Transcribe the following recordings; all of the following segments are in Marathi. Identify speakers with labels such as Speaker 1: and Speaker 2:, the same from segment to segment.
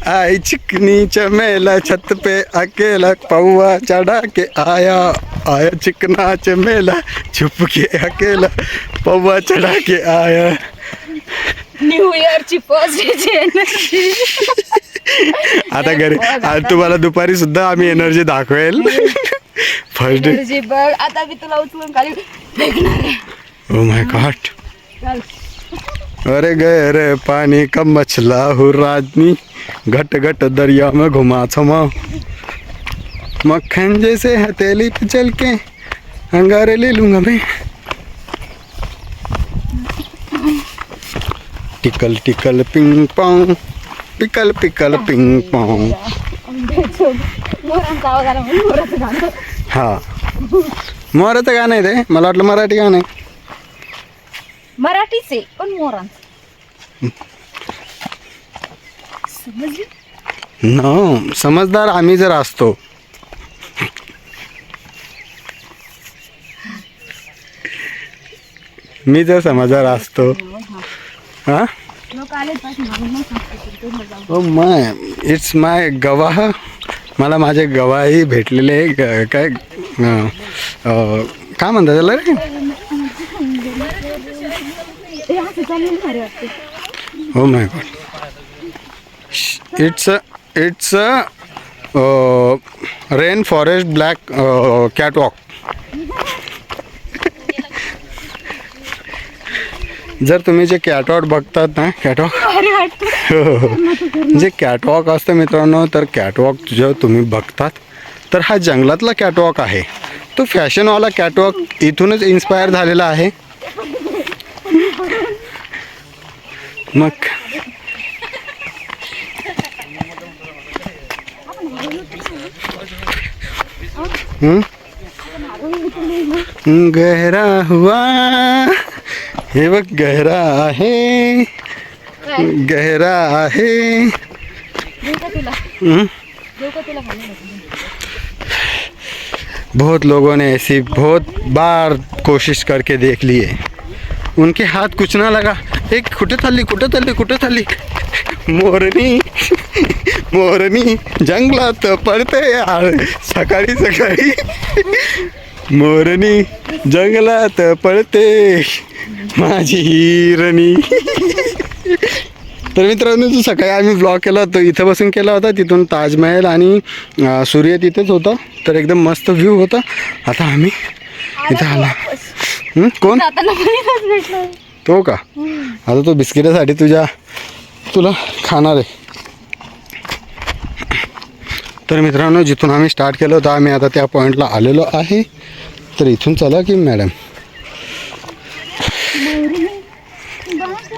Speaker 1: आई चिकनी चमेला छत पे अकेला पौवा चढ़ा के आया आया चिकना चमेला छुप के अकेला पौवा चढ़ा के आया.
Speaker 2: न्यू इयरची फर्स्ट एनर्जी.
Speaker 1: आता घरी आज तुम्हाला दुपारी सुद्धा आम्ही एनर्जी दाखवेल. फर्स्ट डे
Speaker 2: एनर्जी बघ. आता मी तुला उचलून खाली फेकणार आहे.
Speaker 1: ओ माय गॉड.
Speaker 2: चल.
Speaker 1: अरे गए रे पानी का मछला हो राजनी घट घट दरिया में घुमा छमा मक्खन जैसे हथेली पे चल के अंगारे ले लूंगा मैं. टिकल टिकल पिंग पोंग पिकल पिकल पिंग पोंग.
Speaker 2: मोरांचा आवाज आला म्हणून मोराचं गाणं.
Speaker 1: हा मोराचं गाणं आहे ते. मला वाटलं मराठी गाणं आहे.
Speaker 2: मराठीच आहे पण मोरांचं. समजली?
Speaker 1: नो समजदार आम्ही जर असतो. मी जर समजदार असतो. हा
Speaker 2: लोक आले पाहिजे म्हणून मग सांगते तुला जाऊ.
Speaker 1: ओ माय इट्स माय गवाह. मला माझे गवाही भेटलेले आहे. काय काय म्हणतात त्याला रे.
Speaker 2: हे असं चाललेलं भारी वाटते.
Speaker 1: Oh my god. It's rain forest black catwalk. जर तुम्ही जे कॅटवॉक बघतात ना कॅटवॉक
Speaker 2: भारी वाटतं.
Speaker 1: जे कॅटवॉक असतं मित्रांनो तर कॅटवॉक जो तुम्ही बघतात तर हा जंगलातला कॅटवॉक आहे. तो फॅशनवाला कॅटवॉक इथूनच इन्स्पायर झालेला आहे. मग गहरा हुआ हे बघ गहरा आहे गहरा आहे.
Speaker 2: देऊ का तुला?
Speaker 1: हम्म?
Speaker 2: देऊ का तुला खाली?
Speaker 1: बहुत लोगों ने ऐसी बहुत बार कोशिश करके देख लिए. उनके हाथ कुछ ना लगा. एक कुठे चालली मोरनी मोरनी जंगलात पडते यार सकाळी सकाळी. मोरनी जंगलात पडते माझी हिरणी. तर मित्रांनो जो सकाळी आम्ही ब्लॉग केला तो इथं बसून केला होता. तिथून ताजमहल आणि सूर्य तिथेच होता. तर एकदम मस्त व्ह्यू होता. आता आम्ही इथं आला. कोण
Speaker 2: जाताना कोणीच भेटलं.
Speaker 1: तो का. आता तो बिस्किटासाठी तुला खाणार आहे. तर मित्रांनो जिथून आम्ही स्टार्ट केलं होतं आम्ही आता त्या पॉईंटला आलेलो आहे. तर इथून चला की मॅडम.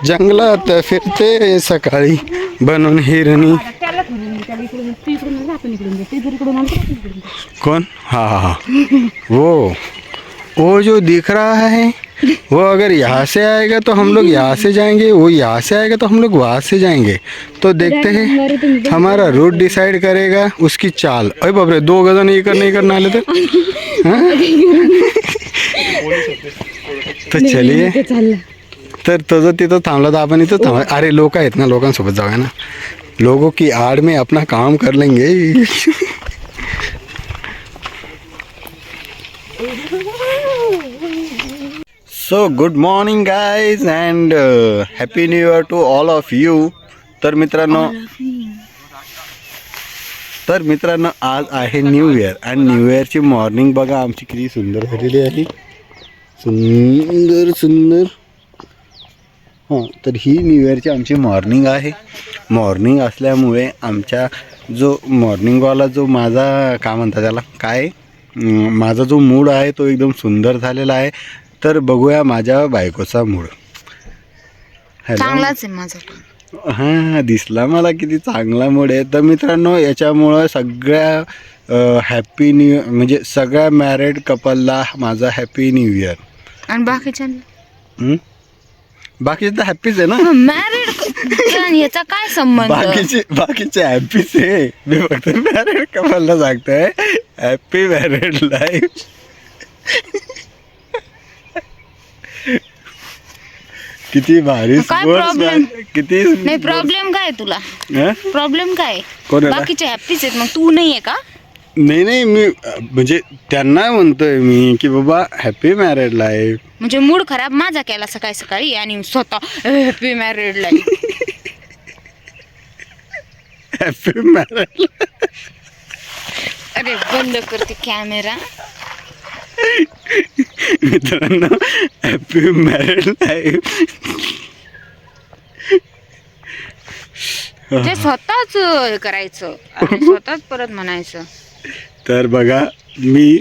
Speaker 1: जंगलात फिरते सकाळी बनून हिरणी. कौन. हाँ वो जो दिख रहा है वो अगर यहाँ से आएगा तो हम लोग यहाँ से जाएंगे. वो यहाँ से आएगा तो हम लोग वहाँ से जाएंगे. तो देखते हैं हमारा रूट डिसाइड करेगा उसकी चाल. अरे बाप रे 2 गजन नहीं करना आले तर. तर चलिए. तर तो जो तिथं थांबला तर आपण इथं थांबा. अरे लोक आहेत ना लोकांसोबत जाऊया ना. लोगों की आड़ में अपना काम कर लेंगे. So good morning guys and happy new year to all of you. तर मित्रांनो आज आहे न्यू इयर आणि न्यू इयरची मॉर्निंग बघा आमची किती सुंदर झालेली आहे. सुंदर. हां तर ही न्यू इयरची आमची मॉर्निंग आहे. मॉर्निंग असल्यामुळे आमच्या जो मॉर्निंगवाला जो माझा काय म्हणतात त्याला काय माझा जो मूड आहे तो एकदम सुंदर झालेला आहे. तर बघूया माझ्या बायकोचा मूड.
Speaker 2: चांगलाच आहे माझा.
Speaker 1: हां दिसला मला किती चांगला मूड आहे. तर मित्रांनो याच्यामुळं सगळ्या हॅपी न्यू इयर म्हणजे सगळ्या मॅरिड कपलला माझा हॅपी न्यू इयर.
Speaker 2: आणि बाकीच्या
Speaker 1: बाकीचे तर हॅपीच आहे ना.
Speaker 2: मॅरिड याचा काय संबंध.
Speaker 1: बाकीचे हॅपीच आहे. मी फक्त मॅरिड कपलला सांगतोय हॅपी मॅरिड लाईफ. किती भारी
Speaker 2: काय
Speaker 1: sports
Speaker 2: problem?
Speaker 1: man. किती
Speaker 2: नाही प्रॉब्लेम काय तुला
Speaker 1: हं?
Speaker 2: प्रॉब्लेम काय
Speaker 1: कोणाला?
Speaker 2: बाकीचे हॅपीच आहेत मग तू नाहीये का
Speaker 1: नाही मी म्हणजे त्यांना म्हणतोय मी की बाबा हॅपी मॅरेड लाईफ.
Speaker 2: म्हणजे मूड खराब माझा केला सकाळी सकाळी आणि स्वतः happy married life
Speaker 1: happy Marriott.
Speaker 2: अरे बंद करते कॅमेरा
Speaker 1: मित्रांनो हॅपी मॅरेड लाईफ.
Speaker 2: जे स्वतःच हे करायचं आणि स्वतःच परत म्हणायचं.
Speaker 1: तर बघा मी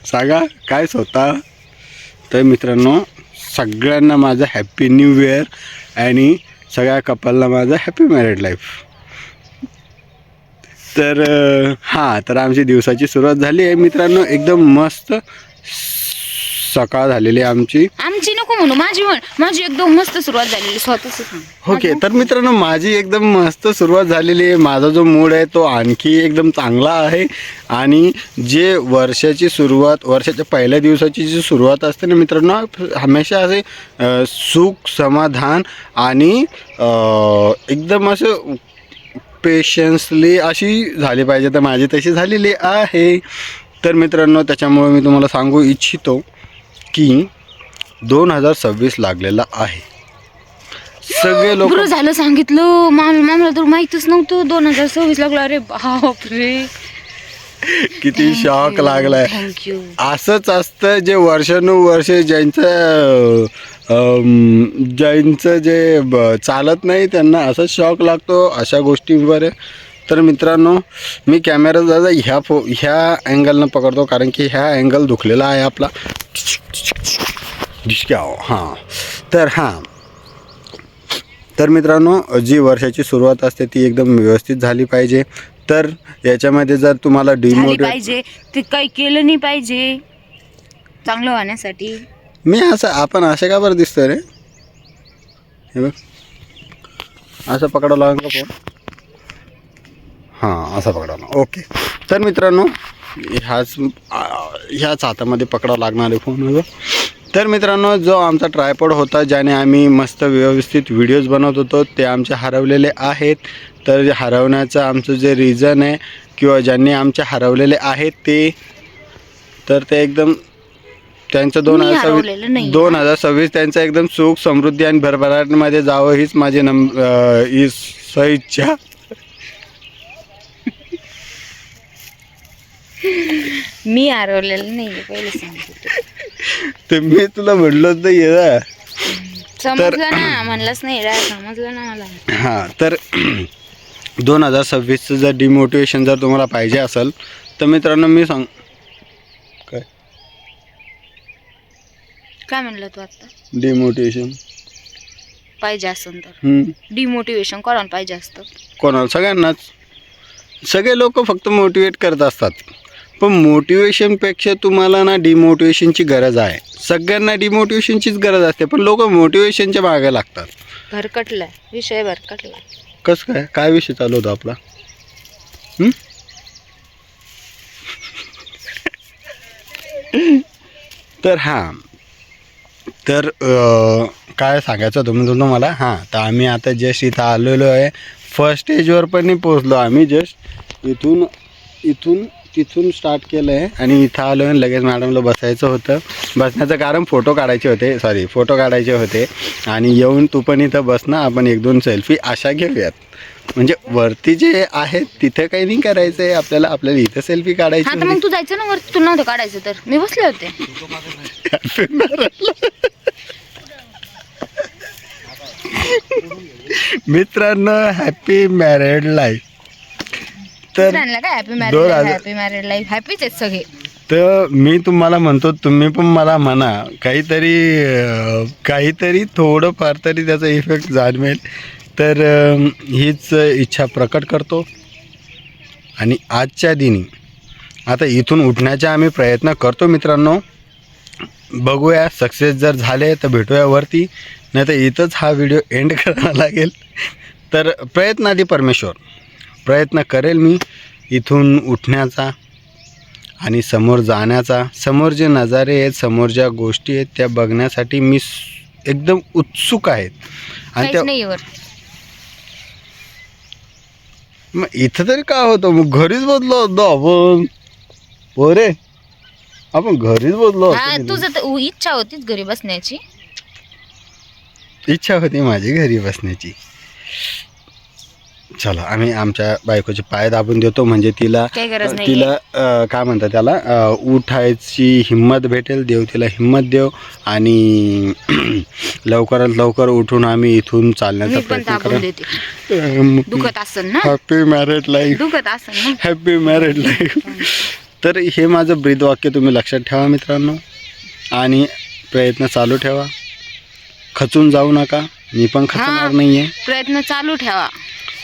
Speaker 1: सांगा काय स्वतः. तर मित्रांनो सगळ्यांना माझं हॅपी न्यू इयर आणि सगळ्या कपलला माझं हॅपी मॅरेड लाईफ. तर तर आमची दिवसाची सुरुवात झाली आहे मित्रांनो. एकदम मस्त सकाळ झालेली आहे आमची
Speaker 2: नको म्हणू माझी एकदम मस्त सुरुवात झालेली स्वतःच.
Speaker 1: ओके. तर मित्रांनो माझी एकदम मस्त सुरुवात झालेली आहे. माझा जो मूड आहे तो आणखी एकदम चांगला आहे. आणि जे वर्षाची सुरुवात वर्षाच्या पहिल्या दिवसाची जी सुरुवात असते ना मित्रांनो हमेशा असे सुख समाधान आणि एकदम असं पेशन्सली अशी झाली पाहिजे. तर माझी तशी झालेली आहे. तर मित्रांनो त्याच्यामुळे मी तुम्हाला सांगू इच्छितो की 2026 लागलेला आहे. सगळे लोक
Speaker 2: बरं झालं सांगितलं मामाला तर माहितच नव्हतं 2026 लागला. अरे बापरे
Speaker 1: किती शॉक लागलाय.
Speaker 2: थँक्यू.
Speaker 1: असंच असतं जे वर्षानुवर्ष ज्यांचं जे चालत नाही त्यांना असंच शॉक लागतो अशा गोष्टींवर. तर मित्रांनो मी कॅमेरा दादा ह्या अँगलनं पकडतो कारण की ह्या अँगल दुखलेला आहे आपला. तर मित्रांनो जी वर्षाची सुरुवात असते ती एकदम व्यवस्थित झाली पाहिजे. तर याच्यामध्ये जर तुम्हाला डिमोटिवेट
Speaker 2: पाहिजे ते काही केलं नाही पाहिजे चांगलं होण्यासाठी.
Speaker 1: आपण असं का बरं दिसतोय रे. हे बघ असं पकडावं लागेल का फोन. असं पकडावं. ओके. तर मित्रांनो ह्याच हातामध्ये पकडावं लागणार आहे फोन. तर मित्रांनो जो आमचा ट्रायपॉड होता ज्याने आम्ही मस्त व्यवस्थित व्हिडिओज बनवत होतो ते आमचे हरवलेले आहेत. तर हरवण्याचं आमचं जे रिझन आहे किंवा ज्यांनी आमचे हरवलेले आहेत ते एकदम त्यांचं 2026 त्यांचं एकदम सुख समृद्धी आणि भरभराटीमध्ये जावं हीच माझी ही इच्छा.
Speaker 2: मी हरवलेलं नाही पहिले सांगतो.
Speaker 1: तर मी तुला म्हटलं होतं ये
Speaker 2: समजलं ना म्हणलंच नाही समजलं ना मला.
Speaker 1: तर 2026चं जर डिमोटिवेशन जर तुम्हाला पाहिजे असेल तर मित्रांनो मी
Speaker 2: काय म्हणलं तू आता.
Speaker 1: डिमोटिवेशन
Speaker 2: पाहिजे असेल तर डिमोटिवेशन कोणाला पाहिजे असतं.
Speaker 1: कोणाला सगळ्यांनाच. सगळे लोक फक्त मोटिवेट करत असतात पण मोटिवेशनपेक्षा तुम्हाला ना डिमोटिवेशनची गरज आहे. सगळ्यांना डिमोटिवेशनचीच गरज असते पण लोक मोटिवेशनच्या मागे लागतात.
Speaker 2: भरकटलाय विषय भरकटला.
Speaker 1: कसं काय विषय चालू होता आपला. तर काय सांगायचं होतं मी तुम्हाला. तर आम्ही आता जस्ट इथं आलेलो आहे. फर्स्ट स्टेजवर पण नाही पोचलो आम्ही. जस्ट तिथून स्टार्ट केलं आहे आणि इथं आलो आहे. लगेच मॅडमला बसायचं होतं. बसण्याचं कारण फोटो काढायचे होते आणि येऊन तू पण इथं बस ना आपण 1-2 सेल्फी अशा घेऊयात. म्हणजे वरती जे आहेत तिथे काही नाही करायचं आहे आपल्याला इथं सेल्फी काढायची.
Speaker 2: मग तू जायचं ना वरती. तू नव्हतं काढायचं तर मी बसले होते.
Speaker 1: मित्रांनो हॅपी मॅरेड लाईफ. तर
Speaker 2: काय हॅपी मॅरिड लाईफ हॅपीच आहेत सगळे.
Speaker 1: तर मी तुम्हाला म्हणतो तुम्ही पण मला म्हणा काहीतरी थोडंफार तरी त्याचा इफेक्ट जाणवेल. तर हीच इच्छा प्रकट करतो आणि आजच्या दिनी आता इथून उठण्याचा आम्ही प्रयत्न करतो मित्रांनो. बघूया सक्सेस जर झाले तर भेटूया वरती नाही तर इथंच हा व्हिडिओ एंड करावा लागेल. तर प्रयत्नाआधी परमेश्वर प्रयत्न करेल मी इथून उठण्याचा आणि समोर जाण्याचा. समोर जे नजारे आहेत समोर ज्या गोष्टी आहेत त्या बघण्यासाठी मी एकदम उत्सुक आहेत. आणि
Speaker 2: काहीच नाही वर.
Speaker 1: मग इथं तरी काय होतं, मग घरीच बदलो होतो आपण. पोरे आपण घरीच बदलो
Speaker 2: हा
Speaker 1: होतो.
Speaker 2: तुझं तर इच्छा होतीच घरी बसण्याची.
Speaker 1: इच्छा होती माझी घरी बसण्याची. चला आम्ही आमच्या बायकोचे पाय दाबून देतो, म्हणजे तिला
Speaker 2: काही गरज नाहीये.
Speaker 1: तिला काय म्हणतात त्याला, उठायची हिंमत भेटेल. देव तिला हिंमत देव आणि लवकरात लवकर उठून आम्ही इथून चालण्याचा
Speaker 2: मी पण
Speaker 1: प्रयत्न
Speaker 2: दाबून देते.
Speaker 1: करा.
Speaker 2: दुखत असेल ना,
Speaker 1: हॅपी मॅरिड लाईफ.
Speaker 2: दुखत असेल ना.
Speaker 1: Happy married life. तर हे माझं ब्रीदवाक्य तुम्ही लक्षात ठेवा मित्रांनो, आणि प्रयत्न चालू ठेवा. खचून जाऊ नका. मी पण खचणार नाही आहे.
Speaker 2: प्रयत्न चालू ठेवा.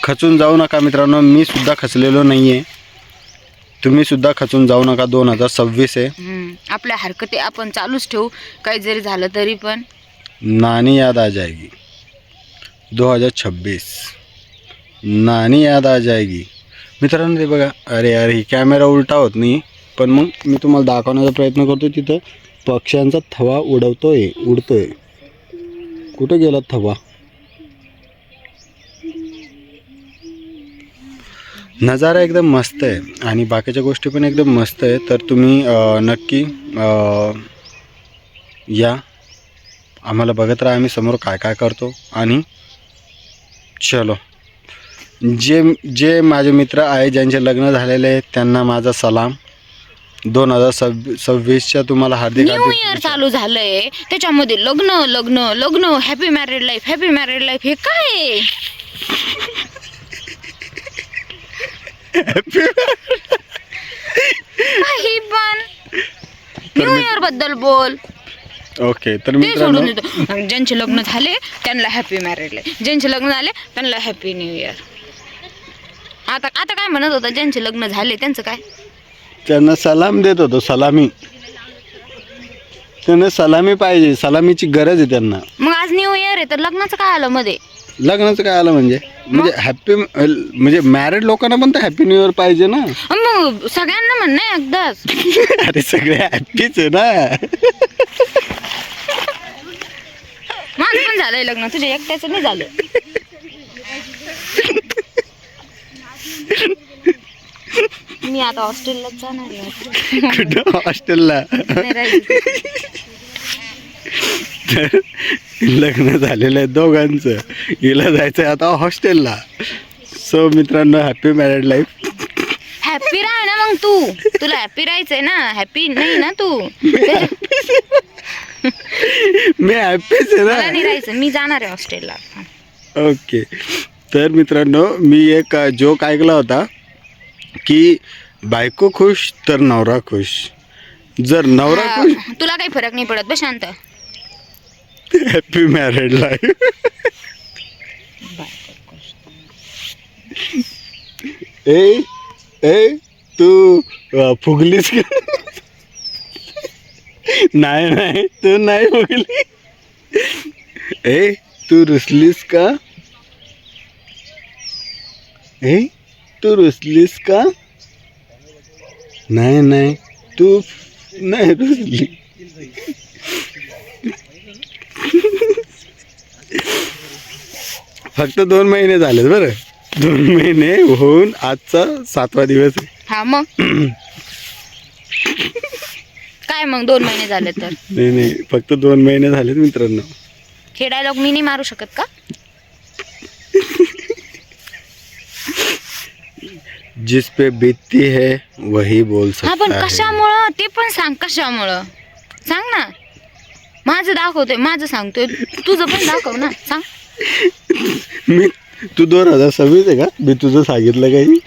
Speaker 1: खचून जाऊ नका मित्रांनो. मी सुद्धा खचलेलो नाही आहे. तुम्ही सुद्धा खचून जाऊ नका. 2026 आहे.
Speaker 2: आपल्या हरकती आपण चालूच ठेवू, काही जरी झालं तरी पण.
Speaker 1: नानी याद आ जाएगी. 2026 नानी याद आ जाएगी. मित्रांनो ते बघा, अरे यार ही कॅमेरा उलटा होत नाही, पण मग मी तुम्हाला दाखवण्याचा प्रयत्न करतो. तिथं पक्ष्यांचा थवा उडतोय. कुठं गेला थवा? नजारा एकदम मस्त आहे आणि बाकीच्या गोष्टी पण एकदम मस्त आहे. तर तुम्ही नक्की या, आम्हाला बघत राहा आम्ही समोर काय काय करतो. आणि चलो, जे माझे मित्र आहे ज्यांचे लग्न झालेले आहेत त्यांना माझा सलाम. 2026च्या तुम्हाला हार्दिक
Speaker 2: न्यू इयर चालू झालंय, त्याच्यामध्ये लग्न लग्न लग्न, happy married life, happy married life. हे काय काही पण न्यू इयर बद्दल बोल.
Speaker 1: ओके. तर
Speaker 2: ते
Speaker 1: मित्रांनो,
Speaker 2: सोडून देतो. ज्यांचे लग्न झाले त्यांना हॅपी मॅरिड लाईफ, ज्यांचे लग्न झाले त्यांना हॅपी न्यू इयर. आता काय म्हणत होता? ज्यांचे लग्न झाले त्यांचं काय?
Speaker 1: त्यांना सलाम देत होतो. सलामी. त्यांना सलामी पाहिजे. सलामीची गरज आहे त्यांना.
Speaker 2: मग आज न्यू इयर आहे तर लग्नाचं काय आलं मध्ये?
Speaker 1: लग्नाचं काय आलं म्हणजे हॅपी, म्हणजे मॅरिड लोकांना पण तर हॅपी न्यू इयर पाहिजे ना.
Speaker 2: मग सगळ्यांना म्हण ना एकदाच.
Speaker 1: अरे सगळे हॅपीच आहे ना.
Speaker 2: माझं पण झालंय लग्न, तुझ्या एकट्याचं नाही झालं. मी आता हॉस्टेललाच जाणार आहे.
Speaker 1: कुठं? हॉस्टेलला.
Speaker 2: नाही राहिली.
Speaker 1: तर लग्न झालेलं आहे दोघांचं. हिला जायचं आहे आता हॉस्टेलला. सो मित्रांनो, हॅपी मॅरिड लाईफ.
Speaker 2: हॅपी राह ना मग तू. तुला हॅपी राहायचंय ना, हॅपी नाही ना तू.
Speaker 1: मी हॅपीच आहे
Speaker 2: मला नाही
Speaker 1: ना.
Speaker 2: राहायचं, मी जाणार आहे हॉस्टेलला.
Speaker 1: ओके. तर मित्रांनो, मी एक जोक ऐकला होता की बायको खुश तर नवरा खुश. जर नवरा खुश,
Speaker 2: तुला काही फरक नाही पडत. बस शांत.
Speaker 1: Happy married life. ए तू फुगलीस का? नाही तू नाही फुगली. तू रुसलीस का? तू रुसलीस का? नाही तू नाही रुसली. फक्त 2 महिने झालेत बरं. 2 महिने होऊन आजचा 7वा दिवस आहे.
Speaker 2: हा मग काय मग 2 महिने झाले तर?
Speaker 1: नाही फक्त 2 महिने झालेत मित्रांनो.
Speaker 2: हे डायलॉग मी नाही मारू शकत का?
Speaker 1: जिस पे बीतती है वही बोल सकता
Speaker 2: हा पण
Speaker 1: है.
Speaker 2: कशामुळं ते पण सांग. कशामुळं सांग ना. माझं दाखवतोय, माझं सांगतोय, तुझं पण दाखव ना. सांग.
Speaker 1: तू 2026 आहे का? मी तुझं सांगितलं काही?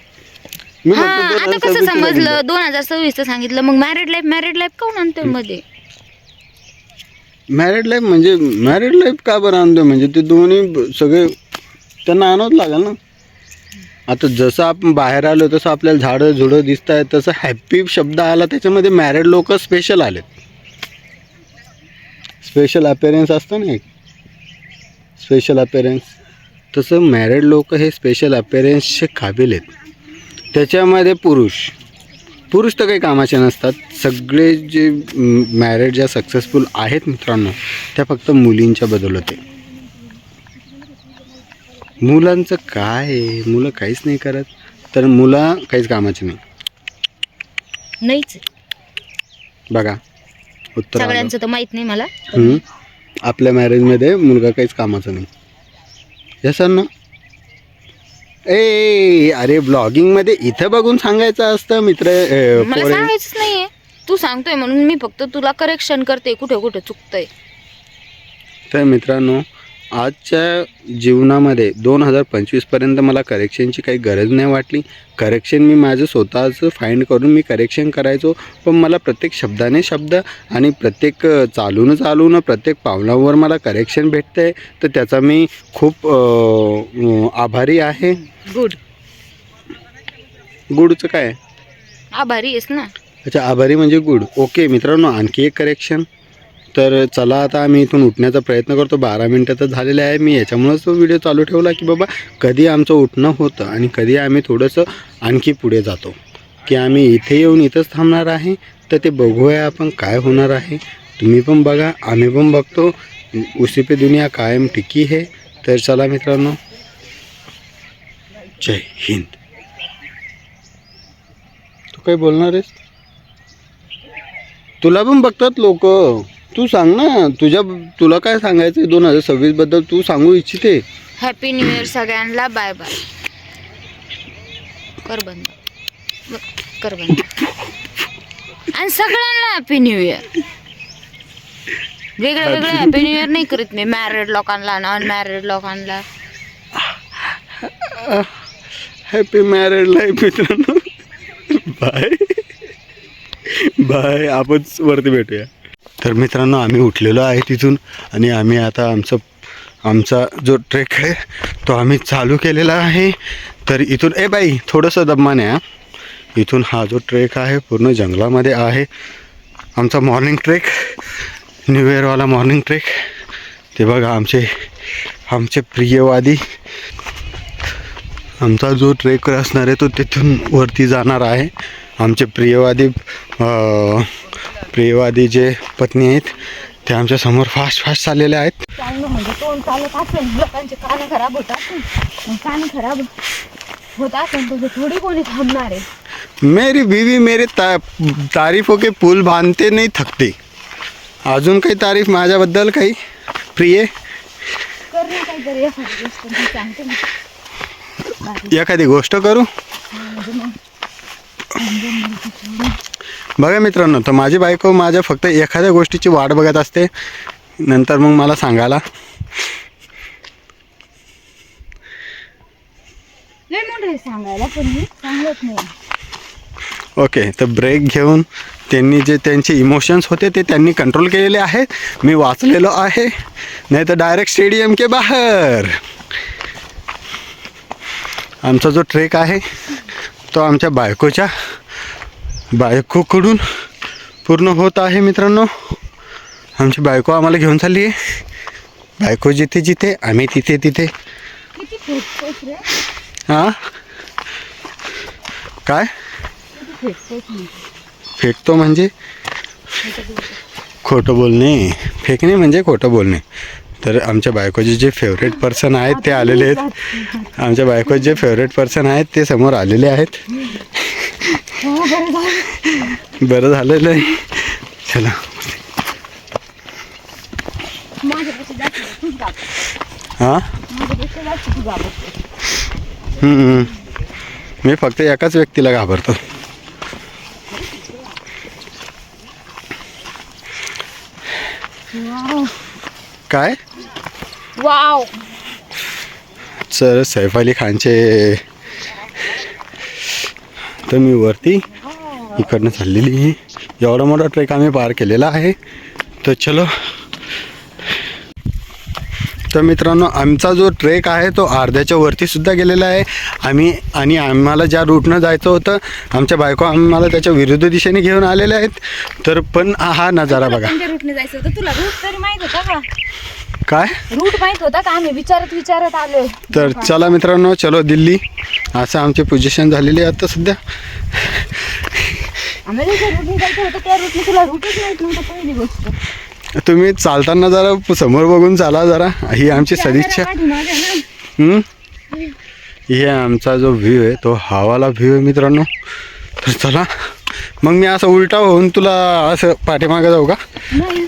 Speaker 1: मी
Speaker 2: हा
Speaker 1: फक्त
Speaker 2: आता कसं
Speaker 1: 2026
Speaker 2: समजलं? 2026 सांगितलं, मग मॅरिड लाईफ काऊन आणतोय मध्ये?
Speaker 1: मॅरिड लाईफ म्हणजे मॅरिड लाईफ का बरं आणतोय म्हणजे ते दोन्ही सगळे त्यांना आणावंच लागेल ना. आता जसं आपण बाहेर आलो तसं आपल्याला झाडं झुडं दिसत आहेत, तसं हॅपी शब्द आला त्याच्यामध्ये मॅरिड लोक स्पेशल आलेत. स्पेशल अपीअरन्स असतं ना एक, स्पेशल अपीअरन्स, तसं मॅरिड लोक हे स्पेशल अपीअरन्सचे काबिल आहेत. त्याच्यामध्ये पुरुष पुरुष तर काही कामाचे नसतात. सगळे जे मॅरेड ज्या सक्सेसफुल आहेत मित्रांनो, त्या फक्त मुलींच्या बदलते. मुलांचं काय आहे, मुलं काहीच नाही करत, तर मुलं काहीच कामाचे नाही.
Speaker 2: नाहीच
Speaker 1: बघा उत्तर आलं.
Speaker 2: सगळ्यांचं तर माहित नाही मला.
Speaker 1: आपल्या मॅरेजमध्ये मुलगा काहीच कामाचा नाही. यस ना. अरे ब्लॉगिंगमध्ये इथं बघून सांगायचं असतं मित्र.
Speaker 2: मला सांगायचंच नाहीये, तू सांगतोय म्हणून मी फक्त तुला करेक्शन करते कुठे कुठे चुकतंय.
Speaker 1: तर मित्रांनो, आजच्या जीवनामध्ये 2025 पर्यंत मला करेक्शनची काही गरज नाही वाटली. करेक्शन मी माझं स्वतःचं फाइंड करून मी करेक्शन करायचो. पण मला प्रत्येक शब्दाने शब्द आणि प्रत्येक चालून प्रत्येक पावलावर मला करेक्शन भेटतं आहे. तर त्याचा मी खूप आभारी आहे. गुडचं काय?
Speaker 2: आभारी आहेस ना.
Speaker 1: अच्छा, आभारी म्हणजे गुड. ओके मित्रांनो, आणखी एक करेक्शन. तर चला आता आम्ही इथून उठण्याचा प्रयत्न करतो. 12 मिनटं तर झालेले आहे. मी याच्यामुळेच तो व्हिडिओ चालू ठेवला की बाबा कधी आमचं उठणं होतं आणि कधी आम्ही थोडंसं आणखी पुढे जातो, की आम्ही इथे येऊन इथंच थांबणार आहे. तर ते बघूया आपण काय होणार आहे. तुम्ही पण बघा, आम्ही पण बघतो. उसी पे दुनिया कायम टिकी है. तर चला मित्रांनो, जय हिंद. तू काय बोलणार आहेस? तुला पण बघतात लोक. तू सांग ना, तुला काय सांगायचं 2026 बद्दल तू सांगू इच्छिते.
Speaker 2: हॅपी न्यू इयर सगळ्यांना. Bye bye. कर बंद. आणि सगळ्यांना हॅपी न्यू इयर. वेगळं हॅपी न्यू इयर नाही करीत मी मॅरिड लोकांना आणि अनमॅरिड लोकांना.
Speaker 1: हॅपी मॅरिड लाईफ मित्रांनो. Bye bye. आपण वरती भेटूया. तर मित्रांनो, आम्ही उठलेलो आहे तिथून आणि आम्ही आता आमचा जो ट्रेक आहे तो आम्ही चालू केलेला आहे. तर इथून बाई थोडंसं दमाने हा. इथून हा जो ट्रेक आहे पूर्ण जंगलामध्ये आहे. आमचा मॉर्निंग ट्रेक, न्यू इयरवाला मॉर्निंग ट्रेक. ते बघा आमचे प्रियवादी. आमचा जो ट्रेक असणार आहे तो तिथून वरती जाणार आहे. आमचे प्रियवादी जे पत्नी आहेत ते आमच्या समोर फास्ट चाललेले आहेत.
Speaker 2: म्हणजे तोंड चालत असेल, लोकांचे कान खराब होत असेल तुझं थोडी कोणी थांबणार आहे.
Speaker 1: मेरी बीवी मेरे तारीफों के पुल बांधते नाही थकते. अजून काही तारीफ माझ्याबद्दल काही प्रिय?
Speaker 2: कर ना काहीतरी एखादी गोष्ट मी सांगते ना.
Speaker 1: एखादी गोष्ट करू. बघा मित्रांनो, तर माझी बायको माझ्या फक्त एखाद्या गोष्टीची वाट बघत असते, नंतर मग मला सांगायला.
Speaker 2: लय मोठे सांगायला पण मी सांगत नाही.
Speaker 1: ओके, तर ब्रेक घेऊन त्यांनी जे त्यांचे इमोशन्स होते ते त्यांनी कंट्रोल केलेले आहेत. मी वाचलेलो आहे, नाही तर डायरेक्ट स्टेडियम के बाहेर. आमचा जो ट्रेक आहे तो आमच्या बायकोकडून पूर्ण होत आहे मित्रांनो. आमची बायको आम्हाला घेऊन चालली आहे. बायको जिथे आम्ही तिथे. हां काय फेकतो म्हणजे खोटं बोलणे. फेकणे म्हणजे खोटं बोलणे. तर आमच्या बायकोचे जे फेवरेट पर्सन आहेत ते आलेले आहेत. आमच्या बायकोचे जे फेवरेट पर्सन आहेत ते समोर आलेले आहेत. बरं झालेलं आहे. चला. हां मी फक्त एकाच व्यक्तीला घाबरतो. काय?
Speaker 2: वाव.
Speaker 1: सर सैफ अली खानचे. तर मी वरती इकडनं चाललेली. एवढा मोठा ट्रेक आम्ही पार केलेला आहे. तर चलो. तर मित्रांनो, आमचा जो ट्रेक आहे तो अर्ध्याच्या वरती सुद्धा गेलेला आहे. आम्हाला ज्या रूटनं जायचं होतं, आमच्या बायको आम्हाला त्याच्या विरुद्ध दिशेने घेऊन आलेले आहेत. तर पण हा नजारा बघा.
Speaker 2: रूटने जायचं होतं तुला. रूट तरी माहित होता का?
Speaker 1: काय
Speaker 2: रूट माहित होता का? आम्ही विचारत आलोय.
Speaker 1: तर चला मित्रांनो, चलो दिल्ली. असं आमची पोझिशन झालेली आहे आता सध्या.
Speaker 2: आम्हाला ज्या रूटने जायचं होतं त्या रूटने तुला रूटच माहित नव्हतं पहिली गोष्ट.
Speaker 1: तुम्ही चालताना जरा समोर बघून चाला जरा. ही आमची सदिच्छा. हे आमचा जो व्ह्यू आहे तो हवाला व्ह्यू आहे मित्रांनो. तर चला मग मी असं उलटा होऊन तुला असं पाठीमागे जाऊ का?
Speaker 2: नाही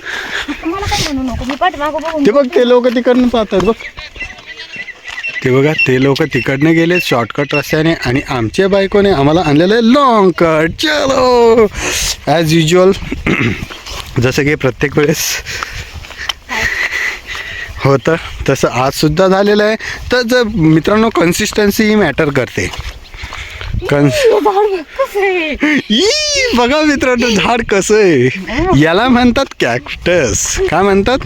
Speaker 2: मला काय बनवू नको, मी पाठीमागं बघून.
Speaker 1: ते बघ ते लोक तिकडनं पाहतात बघ. ते बघा ते लोक तिकडनं गेले शॉर्टकट रस्त्याने आणि आमच्या बायकोने आम्हाला आणलेलं आहे लॉंग कट. चलो ॲज युजल जसं की प्रत्येक वेळेस होतं तसं आजसुद्धा झालेलं आहे. तर जर मित्रांनो कन्सिस्टन्सी ही मॅटर करते. बघा मित्रांनो झाड कसं आहे. याला म्हणतात कॅक्टस. काय म्हणतात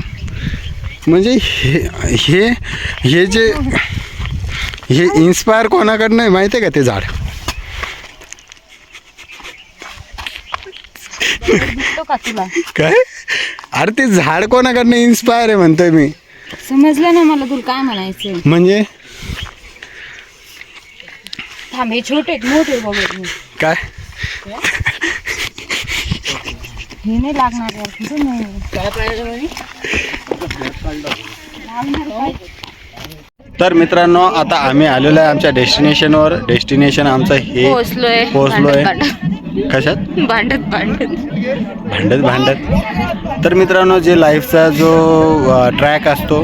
Speaker 1: म्हणजे हे जे हे इन्स्पायर कोणाकडनं आहे माहिती आहे का ते झाड? काय अरे ते झाड कोणाकडनं इन्स्पायर आहे म्हणतोय मी.
Speaker 2: समजलं ना मला तुला काय म्हणायचं.
Speaker 1: म्हणजे
Speaker 2: थांब हे छोटे मोठे बघत मी
Speaker 1: काय
Speaker 2: हे नाही लागणार यार. कुठं नाही काय पाहिजे.
Speaker 1: तर मित्रांनो आता आम्ही आलेलो आहे आमच्या डेस्टिनेशनवर. डेस्टिनेशन आमचं हे पोहोचलोय. कशात
Speaker 2: भांडत
Speaker 1: तर मित्रांनो जे लाईफचा जो ट्रॅक असतो,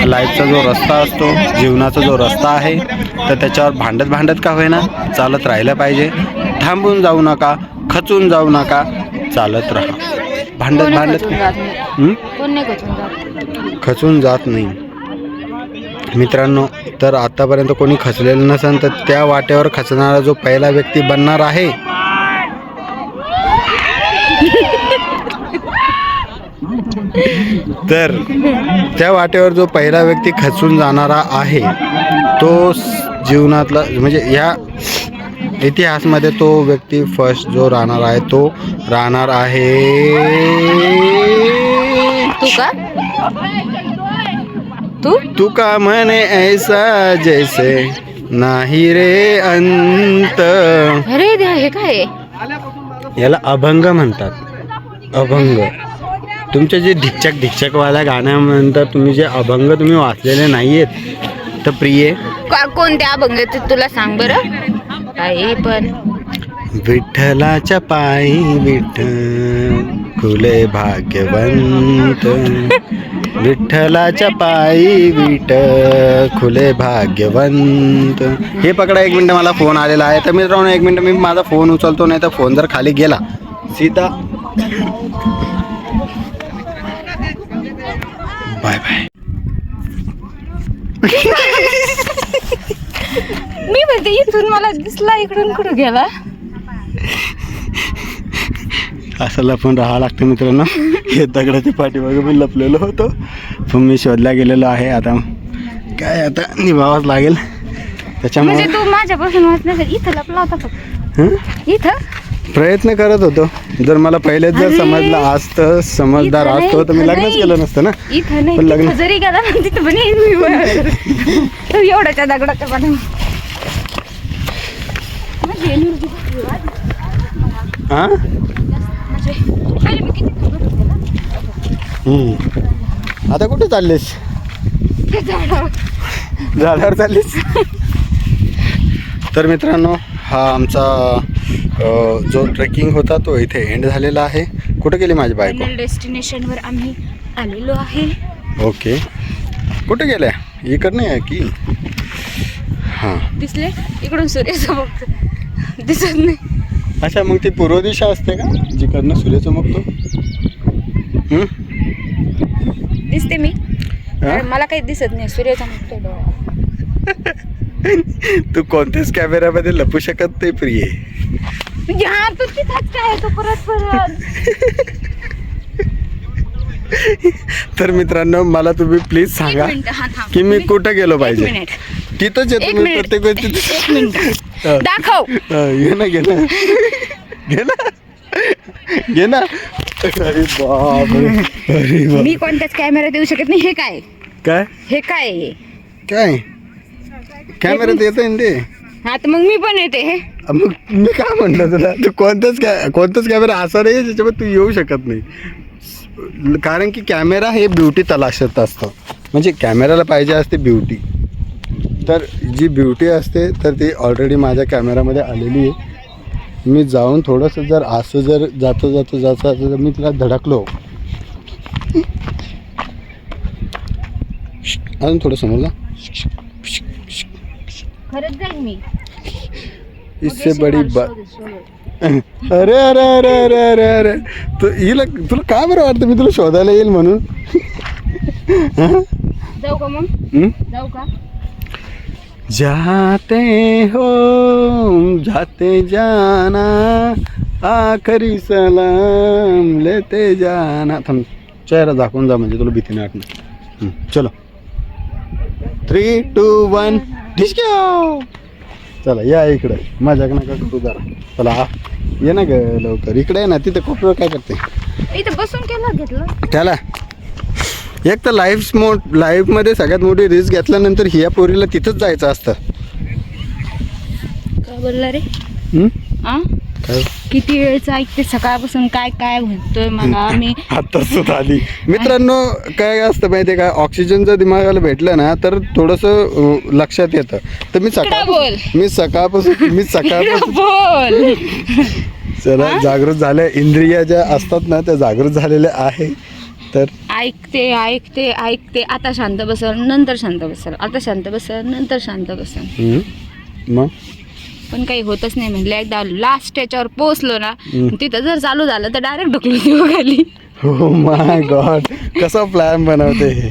Speaker 1: लाईफचा जो रस्ता असतो, जीवनाचा जो रस्ता आहे तर त्याच्यावर भांडत का होईना चालत राहिलं पाहिजे. थांबून जाऊ नका, खचून जाऊ नका, चालत राहा. भांडत खचून जात नाही मित्रांनो. तर आतापर्यंत कोणी खचलेलं नसेल तर त्या वाटेवर खचणारा जो पहिला व्यक्ती बनणार आहे तर त्या वाटेवर जो पहिला व्यक्ती खचून जाणारा आहे तो जीवनातला म्हणजे ह्या इतिहासमध्ये तो व्यक्ती फर्स्ट जो राहणार आहे तो राहणार आहे. तू का म्हणे ऐसा जैसे नाही रे अंत.
Speaker 2: अरे देवा हे काय?
Speaker 1: याला अभंग म्हणतात. अभंग. तुमच्या जे ढिकचकवाल्या गाण्यानंतर तुम्ही जे अभंग तुम्ही वाचलेले नाही आहेत तर प्रिये
Speaker 2: कोणत्या अभंग ते तुला सांग बरं. काही पण
Speaker 1: विठ्ठलाच्या पायी विठ्ठल खुले भाग्यवंत. विठ्ठलाच्या पायी विठ्ठल खुले भाग्यवंत. हे पकडा. एक मिनटं मला फोन आलेला आहे. तर मित्रांनो एक मिनटं मी माझा फोन उचलतो नाही तर फोन जर खाली गेला सीता बाय बाय.
Speaker 2: मी म्हणते इथून मला दिसला इकडून कुठं गेला.
Speaker 1: असं लपून राहावं लागतं मित्रांनो. हे दगडाच्या पाठीमागे मी लपलेलो होतो पण मी शोधला गेलेलो आहे. आता काय आता निभावाच लागेल त्याच्यामुळे.
Speaker 2: म्हणजे तू माझ्यापासून वाचण्यासाठी इथं लपला होता फक्त. इथं
Speaker 1: प्रयत्न करत होतो. जर मला पहिलेच जर समजलं असतं समजदार असतो तर मी लग्नच केलं नसतं ना.
Speaker 2: इथं नाही
Speaker 1: पण लग्न
Speaker 2: जरी गेला ना तिथं पण तू एवढ्याच्या दगडाच्या पाठीमागे.
Speaker 1: हा आता कुठे चाललीस? झाडावर चाललीस. तर मित्रांनो हा आमचा जो ट्रेकिंग होता तो इथे एंड झालेला आहे. कुठे गेली माझी बायको?
Speaker 2: डेस्टिनेशनवर आम्ही आलेलो आहे.
Speaker 1: ओके कुठे गेल्या? इकडं नाही आहे की? हां
Speaker 2: दिसले इकडून सूर्य चमकतो दिसत नाही.
Speaker 1: अच्छा मग ती पूर्व दिशा असते का जिकडनं सूर्य चमकतो?
Speaker 2: दिसते मी मला काही दिसत नाही. सूर्य चमकतो डोळ्यात.
Speaker 1: तू कोणत्याच कॅमेऱ्यामध्ये लपू शकत नाही प्रिये.
Speaker 2: या तू तिथंच काय तो परत
Speaker 1: तर मित्रांनो मला तुम्ही प्लीज सांगा की मी कुठं गेलो पाहिजे. तिथंच येतो मी प्रत्येक वेळेस.
Speaker 2: दाखव.
Speaker 1: घे ना घे ना घे ना घे ना. अरे बापरे. अरे बाप.
Speaker 2: मी कोणत्याच कॅमेरा देऊ शकत नाही. हे काय
Speaker 1: काय
Speaker 2: हे काय
Speaker 1: काय कॅमेऱ्यात येत आहे ते.
Speaker 2: हा तर मग मी पण येते. हे
Speaker 1: मग मी काय म्हटलं तुला, तू कोणताच कॅमेरा असा नाही ज्याच्यामध्ये तू येऊ शकत नाही. कारण की कॅमेरा हे ब्युटी तलाशत असतं. म्हणजे कॅमेराला पाहिजे असते ब्युटी. तर जी ब्युटी असते तर ती ऑलरेडी माझ्या कॅमेरामध्ये आलेली आहे. मी जाऊन थोडंसं जर असं जर जातं मी तिला धडकलो, अजून थोडं समोर जा,
Speaker 2: खरंच जाईल मी.
Speaker 1: इससे बडी अरे अरे अरे अरे अरे अरे तुला काय बरं वाटतं मी तुला शोधायला येईल म्हणून?
Speaker 2: जाऊ का मग? जाऊ का?
Speaker 1: जाते हो जाते जाना आखरी सलाम लेते जाना. थांब, चेहरा दाखवून जा म्हणजे तुला भीती नाही वाटणार. चलो 3, 2, 1 डिस्को. चला या इकडे, मजाक नका करू जरा. चला ये ना ग लवकर इकडे. ना तिथे कोपऱ्यावर काय करते?
Speaker 2: इथं बसून केला घेतलं
Speaker 1: त्याला. एक तर लाईफमध्ये सगळ्यात मोठी रिस्क घेतल्यानंतर हिया पोरीला तिथंच जायचं असतं.
Speaker 2: काय बोलला रे? आ?
Speaker 1: काय
Speaker 2: किती वेळचं ऐकते सकाळपासून, काय काय म्हणतोय मला. मी
Speaker 1: आता सुद्धा आली. मित्रांनो काय असतं माहिती आहे का, ऑक्सिजन जर दिमागाला भेटलं ना तर थोडंसं लक्षात येतं. तर मी सकाळपासून
Speaker 2: बोल.
Speaker 1: चला जागृत झाल्या, इंद्रिया ज्या असतात ना त्या जागृत झालेल्या आहे. तर
Speaker 2: ऐकते. आता शांत बसल, नंतर शांत बसल, आता शांत बसल, नंतर शांत बसल.
Speaker 1: मग
Speaker 2: पण काही होतच नाही. म्हणलं एकदा लास्ट याच्यावर पोहोचलो ना, तिथं जर चालू झालं तर डायरेक्ट ढकलून देऊ खाली.
Speaker 1: हो माय गॉड, कसा प्लॅन बनवते हे.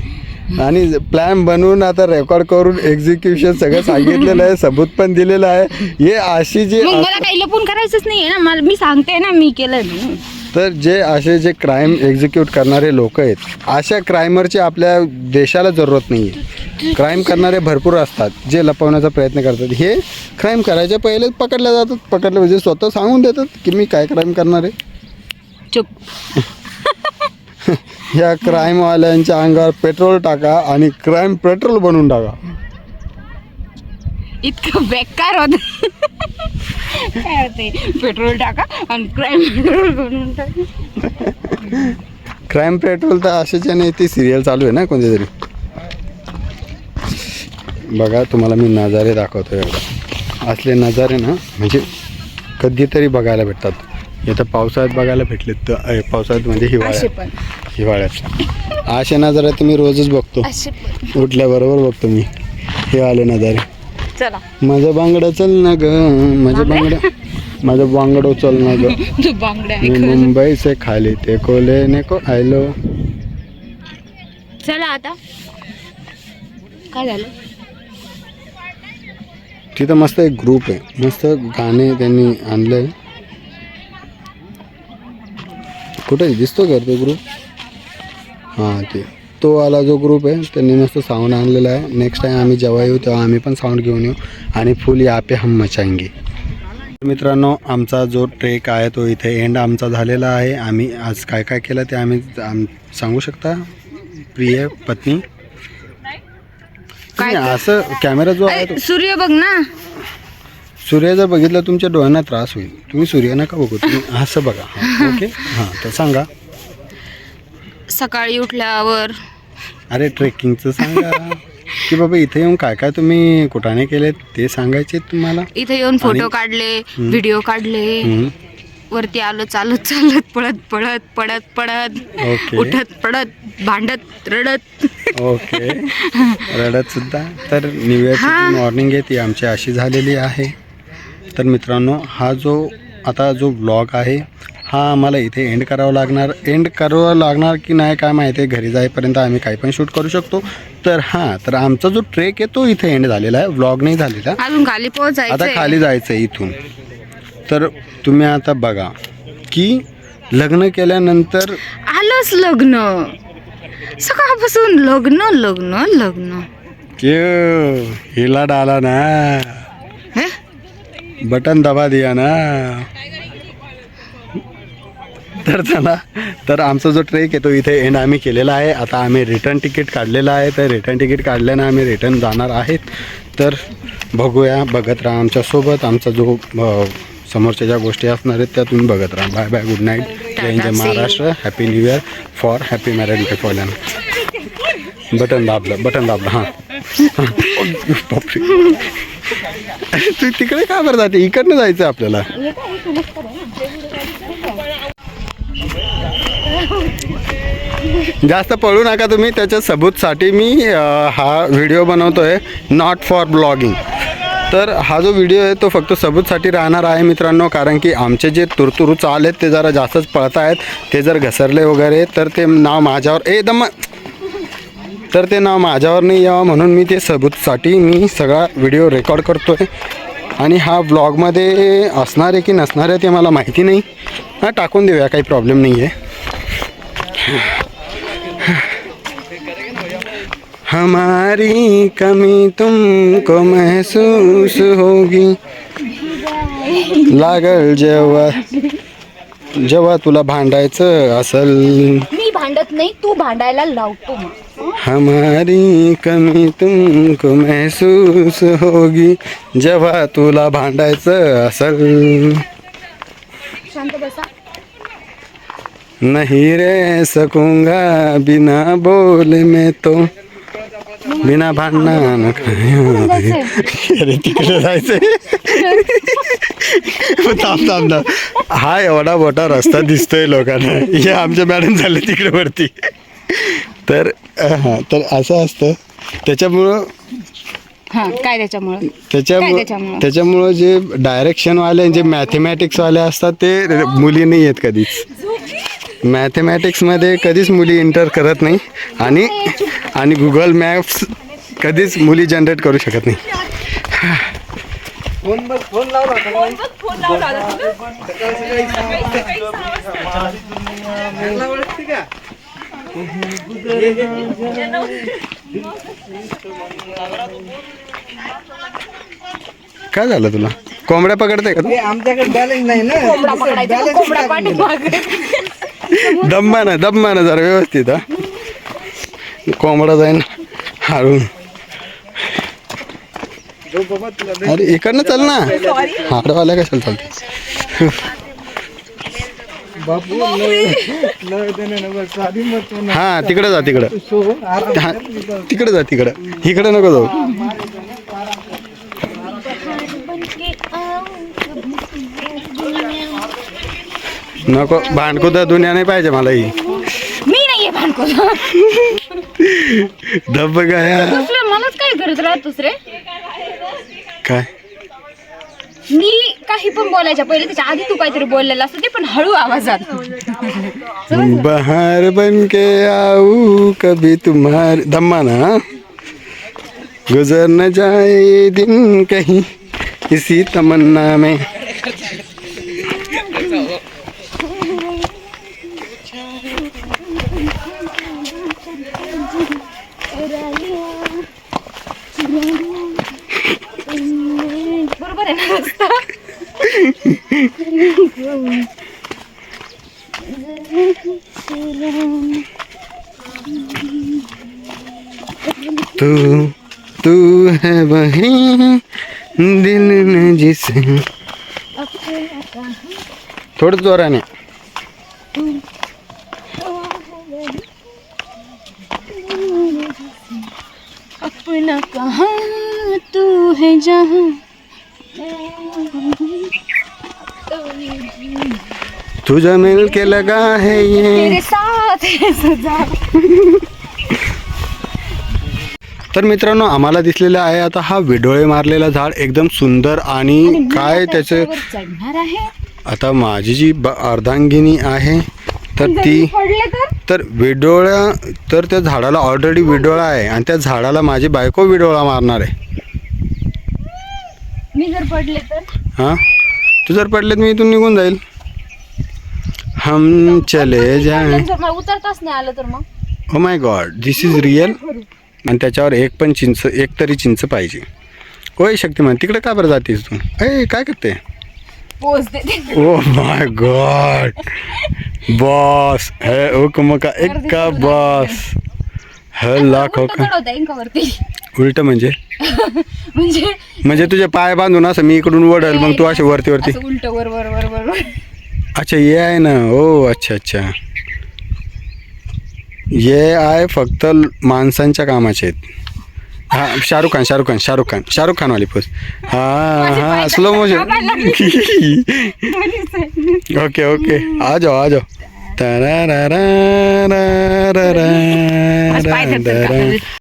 Speaker 1: आणि प्लॅन बनवून आता रेकॉर्ड करून एक्झिक्युशन सगळं सांगितलेलं आहे, सबूत पण दिलेलं आहे. हे अशी जी
Speaker 2: मला काही लपून करायचंच नाहीये ना, मला मी सांगते ना मी केलंय म्हणून.
Speaker 1: तर जे क्राईम एक्झिक्यूट करणारे लोक आहेत, अशा क्रायमरची आपल्या देशाला जरूरत नाही आहे. क्राईम करणारे भरपूर असतात जे लपवण्याचा प्रयत्न करतात. हे क्राईम करायच्या पहिले पकडले जातात. पकडले म्हणजे स्वतः सांगून देतात की मी काय क्राईम करणार आहे.
Speaker 2: चुप.
Speaker 1: ह्या क्राईमवाल्यांच्या अंगावर पेट्रोल टाका आणि क्राईम पेट्रोल बनवून टाका.
Speaker 2: इतकं बेकार होत. काय होते, पेट्रोल टाका आणि क्राईम पेट्रोल बनवून टाका.
Speaker 1: क्राईम पेट्रोल तर अशाच्या नाही, ती सिरियल चालू आहे ना कोणती तरी. बघा तुम्हाला मी नजारे दाखवतो. एवढा असले नजारे ना म्हणजे कधीतरी बघायला भेटतात. इथं पावसाळ्यात बघायला भेटले तर पावसाळ्यात म्हणजे हिवाळ्यात. असे नजारे तर मी रोजच बघतो. उठल्याबरोबर बघतो मी हे आले नजारे.
Speaker 2: चला
Speaker 1: माझं बांगडं चल ना ग, माझं बांगडं चल ना ग. मी मुंबई से खाली ते कोले neko आयलो.
Speaker 2: चला आता काय झालं?
Speaker 1: तिथं मस्त एक ग्रुप आहे, मस्त गाणे त्यांनी आणलंय. कुठे दिसतो का तो ग्रुप? हां तो वाला जो ग्रुप आहे त्यांनी मस्त साऊंड आणलेला आहे. नेक्स्ट टाइम आम्ही जेव्हा येऊ तेव्हा आम्ही पण साऊंड घेऊन येऊ आणि फुल या पे हम मचाएंगे. मित्रांनो आमचा जो ट्रेक आहे तो इथे एंड आमचा झालेला आहे. आम्ही आज काय काय केलं ते आम्ही सांगू शकता प्रिय पत्नी? काय असं कॅमेरा जो आहे तो
Speaker 2: सूर्य बघ ना.
Speaker 1: सूर्य जर बघितला तुमच्या डोळ्यांना त्रास होईल. तुम्ही सूर्य नका बघू, तुम्ही असं बघा. ओके हां तर सांगा.
Speaker 2: सकाळी उठल्यावर
Speaker 1: अरे ट्रेकिंगचं सांगा की बाबा इथे येऊन काय काय तुम्ही कुठाने केले ते सांगायचे तुम्हाला.
Speaker 2: इथे येऊन फोटो काढले, व्हिडिओ काढले, वरती आलो चालत पडत
Speaker 1: ओके
Speaker 2: उठत पडत भांडत रडत.
Speaker 1: ओके रडत सुद्धा. तर न्यू इयरची मॉर्निंग आहे ती आमची अशी झालेली आहे. तर मित्रांनो हा जो व्लॉग आहे हा आम्हाला इथे एंड करावं लागणार की नाही काय माहिती आहे. घरी जाईपर्यंत आम्ही काही पण शूट करू शकतो. तर तर आमचा जो ट्रेक आहे तो इथे एंड झालेला आहे, व्लॉग नाही झालेला.
Speaker 2: अजून खाली पोहोचायचं,
Speaker 1: आता खाली जायचं आहे इथून. तर तुम्ही आता बघा की लग्न केल्यानंतर
Speaker 2: आलंच लग्न, सकाळपासून लग्न
Speaker 1: हिला डाला ना, बटन दबा दिया ना. तर चला, तर आमचा जो ट्रेक आहे तो इथे एंड आम्ही केलेला आहे. आता आम्ही रिटर्न तिकीट काढलेलं आहे. तर रिटर्न तिकीट काढल्यानं आम्ही रिटर्न जाणार आहेत. तर बघूया, बघत राहा आमच्यासोबत. आमचा जो समोरच्या ज्या गोष्टी असणार आहेत त्या तुम्ही बघत राहा. बाय बाय, गुड नाईट, जय हिंद, जय Maharashtra, happy new year for happy married life वाल्यानं. बटन दाबलं हां. तू तिकडे का बरं जाते? इकडनं जायचं आपल्याला. जास्त पळू नका तुम्ही. त्याच्या सबूतसाठी मी हा व्हिडिओ बनवतोय, नॉट फॉर ब्लॉगिंग. तर हा जो व्हिडिओ आहे तो फक्त सबूतसाठी राहणार आहे मित्रांनो. कारण की आमचे जे तुरतुरू चाल आहेत ते जरा जास्तच पळत आहेत. ते जर घसरले वगैरे तर ते नाव माझ्यावर ते नाव माझ्यावर नाही यावं म्हणून मी ते सबूतसाठी मी सगळा व्हिडिओ रेकॉर्ड करतो आहे. आणि हा ब्लॉगमध्ये असणार आहे की नसणार आहे ते मला माहिती नाही. हां, टाकून देऊया, काही प्रॉब्लेम नाही आहे. हमारी कमी तुमको महसूस होगी, लागल जेव्हा तुला भांडायचं असल.
Speaker 2: मी भांडत नाही, तू भांडायला लावतो.
Speaker 1: हमारी कमी तुमको महसूस होगी, जेव्हा तुला भांडायचं असल.
Speaker 2: शांत बसा.
Speaker 1: नहीं रह सकूंगा बिना बोले में तो, बिना भांडणा न अरे तिकडे जायचंय. थांब. हा एवढा मोठा रस्ता दिसतोय लोकांना. हे आमच्या मॅडम झाले तिकडे वरती. तर तर असं असतं. त्याच्यामुळं त्याच्यामुळं जे डायरेक्शनवाले जे मॅथमॅटिक्सवाले असतात ते मुली नाही आहेत कधीच. मॅथमॅटिक्समध्ये कधीच मुली एंटर करत नाही. आणि गुगल मॅप्स कधीच मुली जनरेट करू शकत नाही. काय झालं तुला? कोंबड्या पकडते का तू?
Speaker 3: आमच्याकडे बॅलन्स नाही ना.
Speaker 1: दम्मानं जरा व्यवस्थित. हा, कोंबडा जाईन हाळून. अरे इकडनं चल ना. हाडवाल्या कशाला चालते? हा, तिकडे जा. हा, तिकडे जा. इकडे नको जाऊ. नको, भांडकुदा दुनिया नाही पाहिजे मला. ही
Speaker 2: मी नाहीये भांडकुदा.
Speaker 1: धब गाया.
Speaker 2: मलाच काय करत राहतोस रे?
Speaker 1: काय
Speaker 2: मी काही पण बोलायच्या पहिले त्याच्या आधी तू काहीतरी बोललेलं असतं ते पण हळू आवाजात.
Speaker 1: बहार बन के आऊ कभी तुम्हारे, धम्मा ना. गुजर न जाए दिन कहीं इसी तमन्ना में.
Speaker 2: बरोबर आहे ना रस्ता?
Speaker 1: तू है वही दिल ने जिसे. थोडं जोराने.
Speaker 2: अपना कहाँ तू है जहाँ,
Speaker 1: तुझा मिल के लगा है ये
Speaker 2: तेरे साथ है सजा.
Speaker 1: तर मित्रांनो, आम्हाला दिसलेलं आहे आता हा विडोळे मारलेला झाड एकदम सुंदर. आणि काय त्याचे
Speaker 2: चढणार आहे.
Speaker 1: आता माझी जी अर्धांगिनी आहे तर ती तर त्या झाडाला ऑलरेडी विडोळा आहे. आणि त्या झाडाला माझी बायको विडोळा मारणार आहे.
Speaker 2: मी जर पडले तर?
Speaker 1: हां, तू जर पडले तर मी इथून निघून जाईल. हम चले जाए.
Speaker 2: उतरताच नाही आलं तर मग?
Speaker 1: ओ my God, this is real. आणि त्याच्यावर एक तरी चिंच पाहिजे. ओय शक्तिमान, तिकडे का बरं जातेस तू? काय करते?
Speaker 2: पोच देते.
Speaker 1: ओ माय गॉड, बॉस है हुक्म का एक्का बॉस है लाखों का.
Speaker 2: उलट म्हणजे
Speaker 1: म्हणजे तुझे पाय बांधून असं मी इकडून वडल मग तू असे वरती वरती.
Speaker 2: उलट वर वर वर वर वर.
Speaker 1: अच्छा ये आहे ना. ओ अच्छा अच्छा. ये आहे फक्त माणसांच्या कामाचे आहेत. हा शाहरुख खान वाली पोज. हा स्लो मोशन. ओके ओके आ जाओ.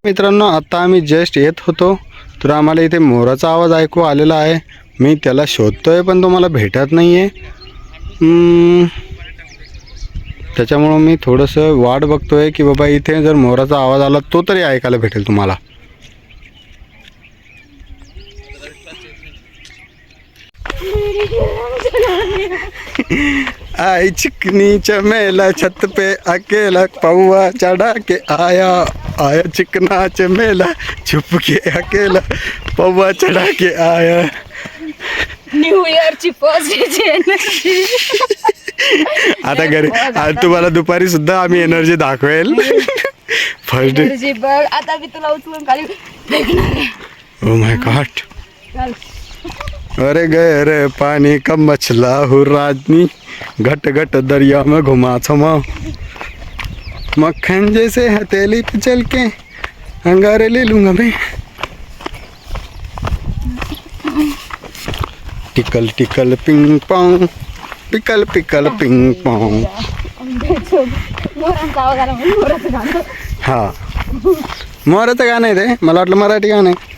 Speaker 1: मित्रांनो आता आम्ही जस्ट येत होतो तर आम्हाला इथे मोराचा आवाज ऐकू आलेला आहे. मी त्याला शोधतोय पण तो मला भेटत नाही आहे. त्याच्यामुळं मी थोडंसं वाट बघतोय की बाबा इथे जर मोराचा आवाज आला तो तरी ऐकायला भेटेल तुम्हाला. आई चिकनी चमेला छत पे अकेला पौवा चढ़ा के आया चिकना चमेला छुप के अकेला पौवा चढ़ा के आया.
Speaker 2: न्यू इयरची फर्स्ट एनर्जी.
Speaker 1: आता घरी आज तुम्हाला दुपारी सुद्धा आम्ही एनर्जी दाखवेल. फर्स्ट
Speaker 2: एनर्जी बघ आता मी तुला उचलून खाली फेकणार आहे.
Speaker 1: ओ माय गॉड.
Speaker 2: चल.
Speaker 1: अरे गए रे पानी का मछला हूँ राजनी घट घट दरिया में घुमा छमा मक्खन जैसे हथेली पे चल के अंगारे ले लूंगा मैं. टिकल टिकल पिंग पोंग पिकल पिकल पिंग पोंग.
Speaker 2: मोरांचा आवाज आला म्हणून मोराचं गाणं.
Speaker 1: हा मोराचं गाणं आहे ते. मला वाटलं मराठी गाणं आहे.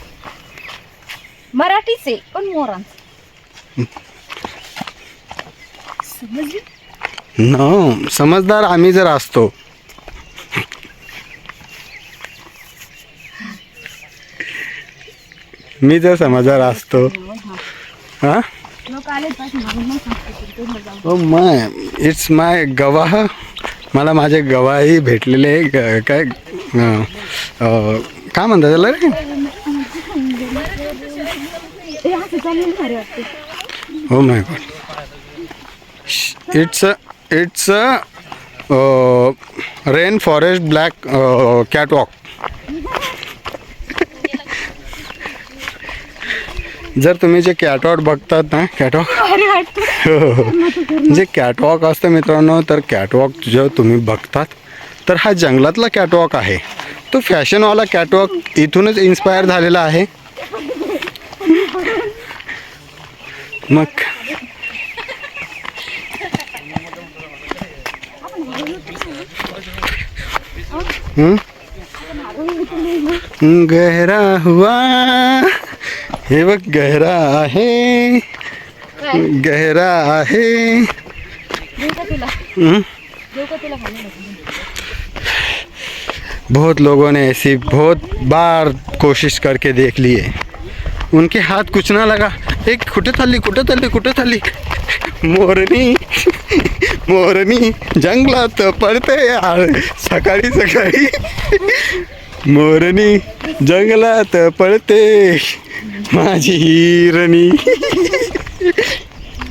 Speaker 2: मराठीच आहे पण मोरांचं. समजली?
Speaker 1: नो समजदार आम्ही जर असतो मी जर समजदार असतो. हां
Speaker 2: लोक आले पाहिजे.
Speaker 1: ओ माय इट्स माय गवाह. मला माझे गवाही भेटलेले काय काय म्हणतात त्याला रे. Oh my god. It's rain forest black catwalk. जर तुम्ही जे कॅटवॉक बघतात ना कॅटवॉक जे कॅटवॉक असतं मित्रांनो तर कॅटवॉक जो तुम्ही बघतात तर हा जंगलातला कॅटवॉक आहे. तो फॅशनवाला कॅटवॉक इथूनच इन्स्पायर झालेला आहे. मग गहरा हुआ हे बघ गहरा आहे गहरा आहे. बहुत लोगों ने ऐसी बहुत बार कोशिश करके देख ली है. उनके हाथ कुछ ना लगा. एक कुठे चालली मोरनी मोरनी जंगलात पडते यार सकाळी सकाळी. मोरनी जंगलात पडते माझी हिरणी.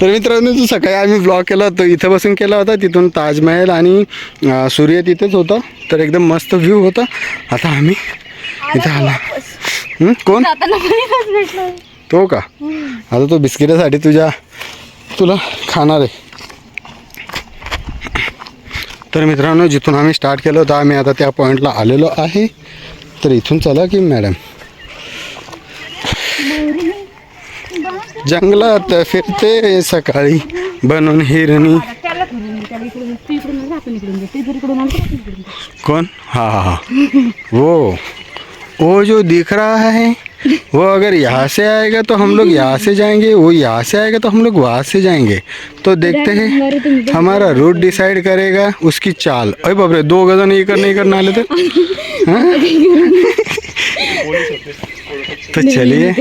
Speaker 1: तर मित्रांनो जो सकाळी आम्ही ब्लॉग केला तो इथं बसून केला होता. तिथून ताजमहल आणि सूर्य तिथेच होता. तर एकदम मस्त व्ह्यू होता. आता आम्ही इथं आला. कोण तो का. आता तो बिस्किटासाठी तुला खाणार आहे. तर मित्रांनो जिथून आम्ही स्टार्ट केलं होतं आम्ही आता त्या पॉईंटला आलेलो आहे. तर इथून चला की मॅडम. जंगलात फिरते सकाळी बनून हिरणी. कौन. हाँ वो जो दिख रहा है वो अगर यहाँ से आएगा तो हम लोग यहाँ से जाएंगे. वो यहाँ से आएगा तो हम लोग वहाँ से जाएंगे. तो देखते हैं हमारा रूट डिसाइड करेगा उसकी चाल. अरे बाप रे 2 गजन नहीं करना आले तर चलिए.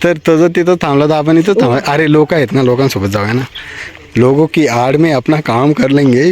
Speaker 1: तर तुझं तिथं थांबलं तर आपण इथं थांबा. अरे लोक आहेत ना लोकांसोबत जाऊया ना. लोगों की आड़ में अपना काम कर लेंगे.